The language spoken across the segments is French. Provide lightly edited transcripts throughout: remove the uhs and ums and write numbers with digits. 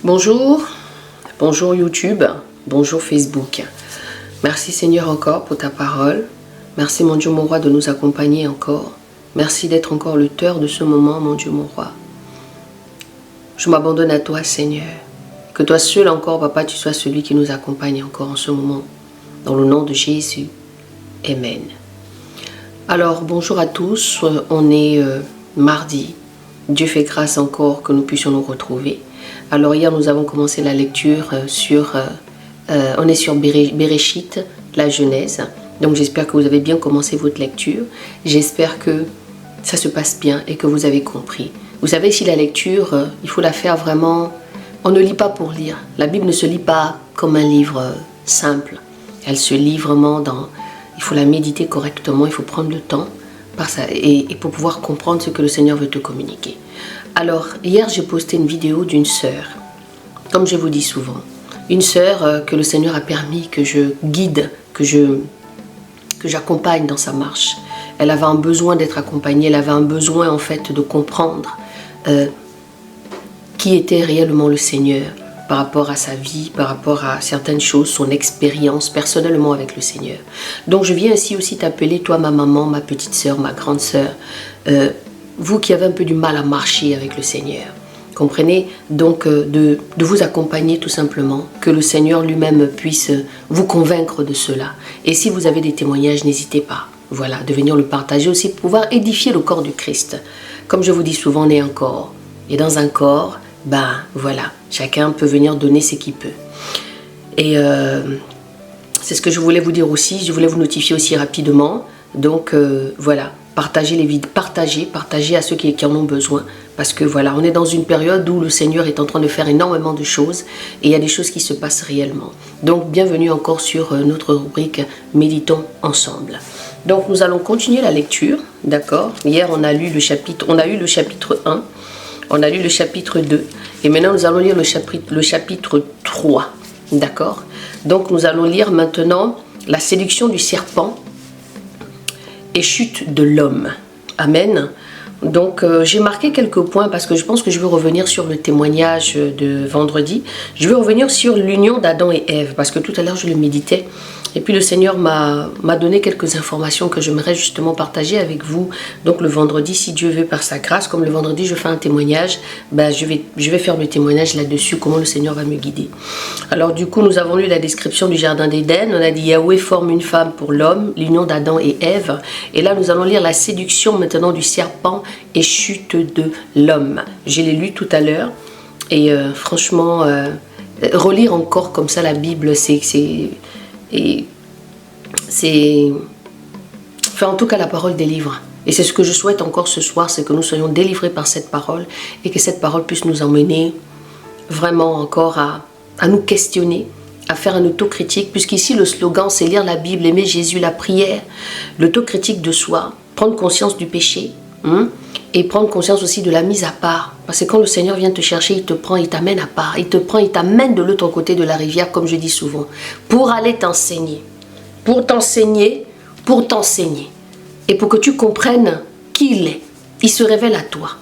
Bonjour, bonjour YouTube, bonjour Facebook. Merci Seigneur encore pour ta parole. Merci mon Dieu, mon roi, de nous accompagner encore. Merci d'être encore l'auteur de ce moment, mon Dieu, mon roi. Je m'abandonne à toi Seigneur. Que toi seul encore, Papa, tu sois celui qui nous accompagne encore en ce moment. Dans le nom de Jésus. Amen. Alors, bonjour à tous. On est mardi. Dieu fait grâce encore que nous puissions nous retrouver. Alors hier nous avons commencé la lecture on est sur Bereshit, la Genèse. Donc j'espère que vous avez bien commencé votre lecture. J'espère que ça se passe bien et que vous avez compris. Vous savez, si la lecture, il faut la faire vraiment... On ne lit pas pour lire. La Bible ne se lit pas comme un livre simple. Elle se lit vraiment dans... Il faut la méditer correctement, il faut prendre le temps et pour pouvoir comprendre ce que le Seigneur veut te communiquer. Alors, hier, j'ai posté une vidéo d'une sœur, comme je vous dis souvent. Une sœur que le Seigneur a permis que je guide, que j'accompagne dans sa marche. Elle avait un besoin d'être accompagnée, elle avait un besoin en fait de comprendre qui était réellement le Seigneur par rapport à sa vie, par rapport à certaines choses, son expérience personnellement avec le Seigneur. Donc je viens ici aussi t'appeler, toi ma maman, ma petite sœur, ma grande sœur, vous qui avez un peu du mal à marcher avec le Seigneur, comprenez, donc de vous accompagner tout simplement, que le Seigneur lui-même puisse vous convaincre de cela. Et si vous avez des témoignages, n'hésitez pas, voilà, de venir le partager aussi, pour pouvoir édifier le corps du Christ. Comme je vous dis souvent, on est un corps, et dans un corps, ben voilà, chacun peut venir donner ce qu'il peut. Et c'est ce que je voulais vous dire aussi, je voulais vous notifier aussi rapidement, donc voilà. Partagez les vidéos, partagez à ceux qui en ont besoin. Parce que voilà, on est dans une période où le Seigneur est en train de faire énormément de choses. Et il y a des choses qui se passent réellement. Donc, bienvenue encore sur notre rubrique Méditons ensemble. Donc, nous allons continuer la lecture. D'accord? Hier, on a lu le chapitre 1. On a lu le chapitre 2. Et maintenant, nous allons lire le chapitre 3. D'accord? Donc, nous allons lire maintenant la séduction du serpent et chute de l'homme. Amen. Donc j'ai marqué quelques points parce que je pense que je veux revenir sur le témoignage de vendredi. Je veux revenir sur l'union d'Adam et Ève parce que tout à l'heure je le méditais. Et puis le Seigneur m'a donné quelques informations que j'aimerais justement partager avec vous. Donc le vendredi, si Dieu veut par sa grâce, comme le vendredi je fais un témoignage, ben, je vais faire le témoignage là-dessus, comment le Seigneur va me guider. Alors du coup, nous avons lu la description du jardin d'Éden. On a dit Yahweh forme une femme pour l'homme, l'union d'Adam et Ève. Et là, nous allons lire la séduction maintenant du serpent et chute de l'homme. Je l'ai lu tout à l'heure. Et franchement, relire encore comme ça la Bible, enfin, en tout cas, la parole délivre. Et c'est ce que je souhaite encore ce soir, c'est que nous soyons délivrés par cette parole et que cette parole puisse nous emmener vraiment encore à nous questionner, à faire un autocritique, puisqu'ici le slogan c'est lire la Bible, aimer Jésus, la prière, l'autocritique de soi, prendre conscience du péché, et prendre conscience aussi de la mise à part. Parce que quand le Seigneur vient te chercher, il te prend, il t'amène à part, il te prend, il t'amène de l'autre côté de la rivière, comme je dis souvent, pour aller t'enseigner. Pour t'enseigner, et pour que tu comprennes qui il est. Il se révèle à toi,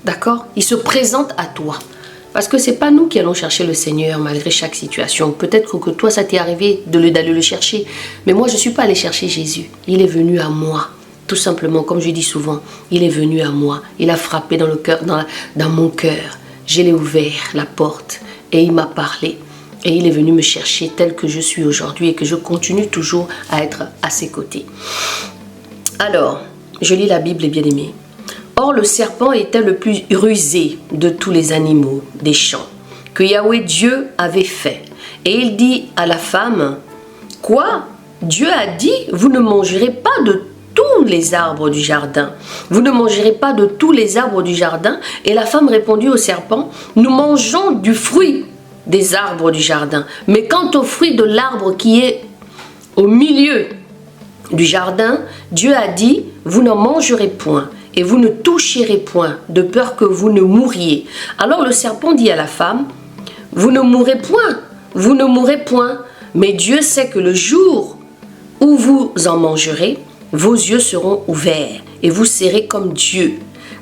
d'accord? Il se présente à toi. Parce que ce n'est pas nous qui allons chercher le Seigneur malgré chaque situation. Peut-être que toi, ça t'est arrivé d'aller le chercher. Mais moi, je ne suis pas allé chercher Jésus. Il est venu à moi. Tout simplement, comme je dis souvent, il est venu à moi. Il a frappé dans le cœur, dans mon cœur. Je l'ai ouvert, la porte, et il m'a parlé. Et il est venu me chercher tel que je suis aujourd'hui et que je continue toujours à être à ses côtés. Alors, je lis la Bible, bien aimé. Or, le serpent était le plus rusé de tous les animaux des champs que Yahweh Dieu avait fait. Et il dit à la femme, « Quoi? Dieu a dit, vous ne mangerez pas de tous les arbres du jardin. Vous ne mangerez pas de tous les arbres du jardin. » Et la femme répondit au serpent, « Nous mangeons du fruit des arbres du jardin. Mais quant au fruit de l'arbre qui est au milieu du jardin, Dieu a dit, vous n'en mangerez point et vous ne toucherez point, de peur que vous ne mouriez. Alors le serpent dit à la femme, vous ne mourrez point, mais Dieu sait que le jour où vous en mangerez, vos yeux seront ouverts et vous serez comme Dieu,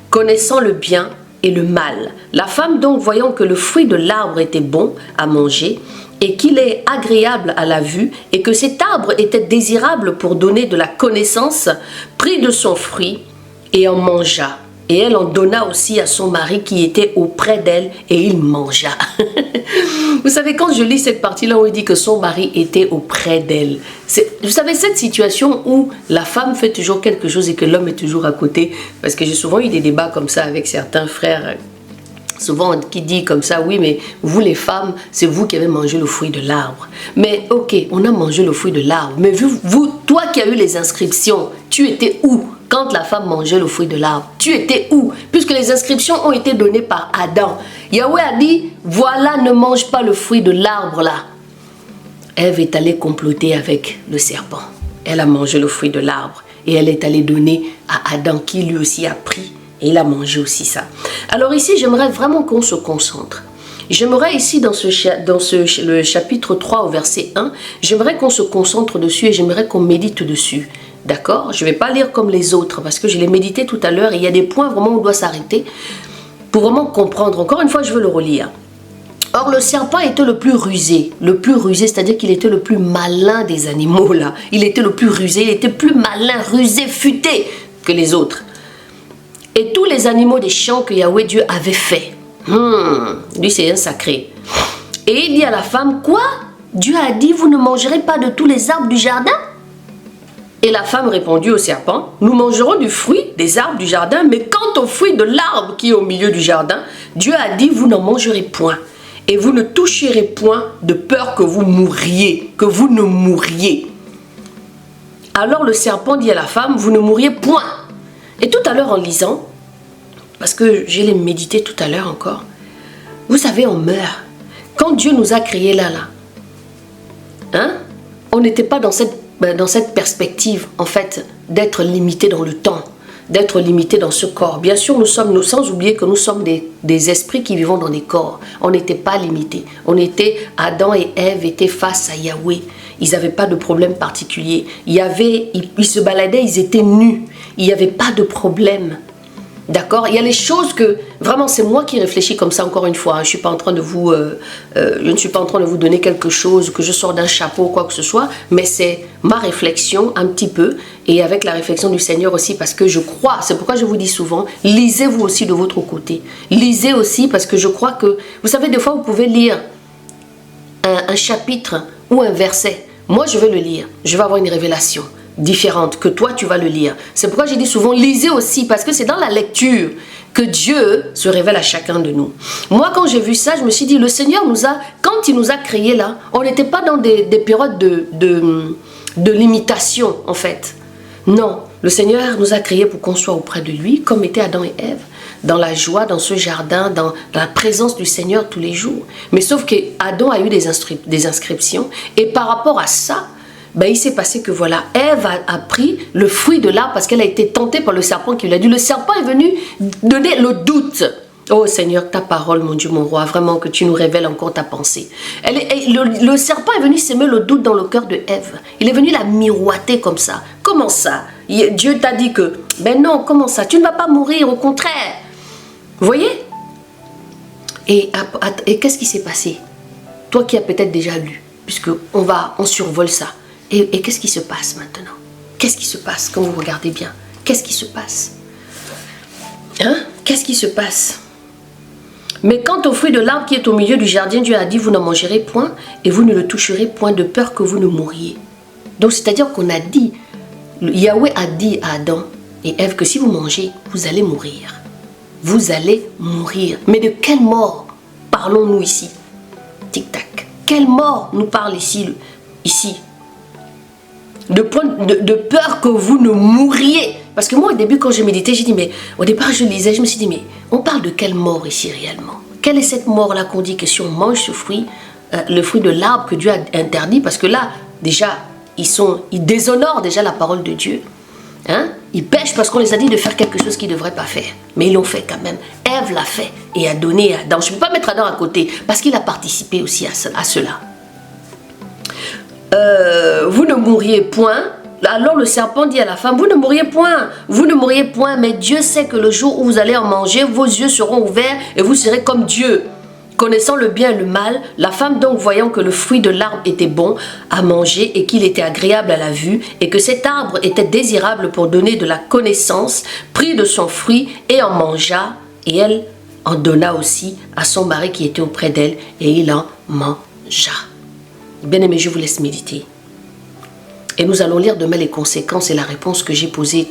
connaissant le bien et le mal. La femme donc, voyant que le fruit de l'arbre était bon à manger et qu'il est agréable à la vue et que cet arbre était désirable pour donner de la connaissance, prit de son fruit et en mangea. Et elle en donna aussi à son mari qui était auprès d'elle et il mangea. Vous savez, quand je lis cette partie-là où il dit que son mari était auprès d'elle, vous savez, cette situation où la femme fait toujours quelque chose et que l'homme est toujours à côté, parce que j'ai souvent eu des débats comme ça avec certains frères, souvent qui dit comme ça, oui, mais vous les femmes, c'est vous qui avez mangé le fruit de l'arbre. Mais ok, on a mangé le fruit de l'arbre, mais toi qui as eu les inscriptions, tu étais où quand la femme mangeait le fruit de l'arbre? Tu étais où? Puisque les inscriptions ont été données par Adam. Yahweh a dit, voilà, ne mange pas le fruit de l'arbre là. Ève est allée comploter avec le serpent. Elle a mangé le fruit de l'arbre et elle est allée donner à Adam qui lui aussi a pris et il a mangé aussi ça. Alors ici, j'aimerais vraiment qu'on se concentre. J'aimerais ici dans le chapitre 3 au verset 1, j'aimerais qu'on se concentre dessus et j'aimerais qu'on médite dessus. D'accord? Je ne vais pas lire comme les autres parce que je l'ai médité tout à l'heure et il y a des points vraiment où on doit s'arrêter pour vraiment comprendre. Encore une fois, je veux le relire. Or, le serpent était le plus rusé, c'est-à-dire qu'il était le plus malin des animaux là. Il était le plus rusé, il était plus malin, rusé, futé que les autres. Et tous les animaux des champs que Yahweh Dieu avait fait. Lui, c'est un sacré. Et il dit à la femme, quoi? Dieu a dit, vous ne mangerez pas de tous les arbres du jardin? Et la femme répondit au serpent, nous mangerons du fruit des arbres du jardin, mais quant au fruit de l'arbre qui est au milieu du jardin, Dieu a dit, vous n'en mangerez point. Et vous ne toucherez point de peur que vous mouriez, que vous ne mouriez. Alors le serpent dit à la femme, vous ne mourriez point. Et tout à l'heure en lisant, parce que je l'ai médité tout à l'heure encore, vous savez, on meurt. Quand Dieu nous a créés là, on n'était pas dans cette perspective, en fait, d'être limité dans le temps, d'être limité dans ce corps. Bien sûr, nous sans oublier que nous sommes des esprits qui vivons dans des corps. On n'était pas limités. Adam et Ève étaient face à Yahweh. Ils n'avaient pas de problème particulier. Ils se baladaient, ils étaient nus. Il n'y avait pas de problème. D'accord? Il y a les choses que, vraiment, c'est moi qui réfléchis comme ça, encore une fois. Je ne suis pas en train de vous donner quelque chose, que je sors d'un chapeau ou quoi que ce soit, mais c'est ma réflexion un petit peu, et avec la réflexion du Seigneur aussi, parce que je crois, c'est pourquoi je vous dis souvent, lisez vous aussi de votre côté. Lisez aussi, parce que je crois que, vous savez, des fois, vous pouvez lire un chapitre ou un verset. Moi, je vais le lire, je vais avoir une révélation différente que toi tu vas le lire. C'est pourquoi j'ai dit souvent lisez aussi, parce que c'est dans la lecture que Dieu se révèle à chacun de nous. Moi quand j'ai vu ça, je me suis dit le Seigneur quand il nous a créés là, on n'était pas dans des périodes de limitation en fait. Non, le Seigneur nous a créés pour qu'on soit auprès de lui, comme étaient Adam et Ève, dans la joie, dans ce jardin, dans la présence du Seigneur tous les jours. Mais sauf que Adam a eu des inscriptions, et par rapport à ça, il s'est passé que voilà, Ève a pris le fruit de l'arbre parce qu'elle a été tentée par le serpent qui lui a dit. Le serpent est venu donner le doute. Oh Seigneur, ta parole, mon Dieu, mon roi, vraiment que tu nous révèles encore ta pensée. Le serpent est venu s'aimer le doute dans le cœur de Ève. Il est venu la miroiter comme ça. Comment ça? Dieu t'a dit que, ben non, comment ça? Tu ne vas pas mourir, au contraire. Vous voyez? Et qu'est-ce qui s'est passé? Toi qui as peut-être déjà lu, puisque on survole ça. Et qu'est-ce qui se passe maintenant? Qu'est-ce qui se passe quand vous regardez bien? Qu'est-ce qui se passe? Qu'est-ce qui se passe? Mais quant au fruit de l'arbre qui est au milieu du jardin, Dieu a dit, vous n'en mangerez point et vous ne le toucherez point de peur que vous ne mouriez. Donc c'est-à-dire qu'on a dit, Yahweh a dit à Adam et Ève que si vous mangez, vous allez mourir. Vous allez mourir. Mais de quelle mort parlons-nous ici? Tic-tac. Quelle mort nous parle ici? De peur que vous ne mourriez. Parce que moi au début quand j'ai médité, j'ai dit mais au départ je lisais, je me suis dit mais on parle de quelle mort ici réellement? Quelle est cette mort là qu'on dit que si on mange ce fruit, le fruit de l'arbre que Dieu a interdit, parce que là déjà ils déshonorent déjà la parole de Dieu. Ils pêchent parce qu'on les a dit de faire quelque chose qu'ils ne devraient pas faire. Mais ils l'ont fait quand même. Ève l'a fait et a donné à Adam. Je ne peux pas mettre Adam à côté parce qu'il a participé aussi à cela. Vous ne mourriez point Alors le serpent dit à la femme, vous ne mourriez point, mais Dieu sait que le jour où vous allez en manger, vos yeux seront ouverts et vous serez comme Dieu. Connaissant le bien et le mal, la femme donc voyant que le fruit de l'arbre était bon à manger et qu'il était agréable à la vue et que cet arbre était désirable pour donner de la connaissance, prit de son fruit et en mangea, et elle en donna aussi à son mari qui était auprès d'elle et il en mangea. Bien-aimés, je vous laisse méditer. Et nous allons lire demain les conséquences et la réponse que j'ai posée,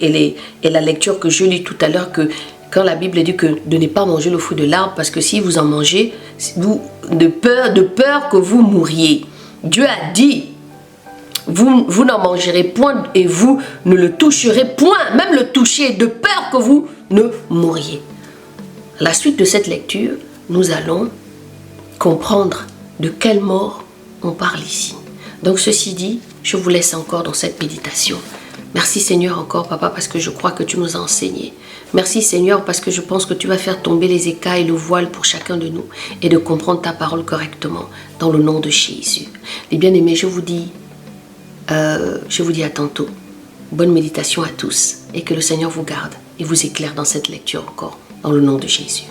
et la lecture que je lis tout à l'heure, que quand la Bible dit que de ne pas manger le fruit de l'arbre, parce que si vous en mangez, de peur que vous mouriez. Dieu a dit, vous n'en mangerez point et vous ne le toucherez point, même le toucher, de peur que vous ne mouriez. À la suite de cette lecture, nous allons comprendre de quelle mort on parle ici. Donc ceci dit, je vous laisse encore dans cette méditation. Merci Seigneur encore, Papa, parce que je crois que tu nous as enseigné. Merci Seigneur, parce que je pense que tu vas faire tomber les écailles et le voile pour chacun de nous et de comprendre ta parole correctement dans le nom de Jésus. Les bien-aimés, je vous dis à tantôt. Bonne méditation à tous et que le Seigneur vous garde et vous éclaire dans cette lecture encore, dans le nom de Jésus.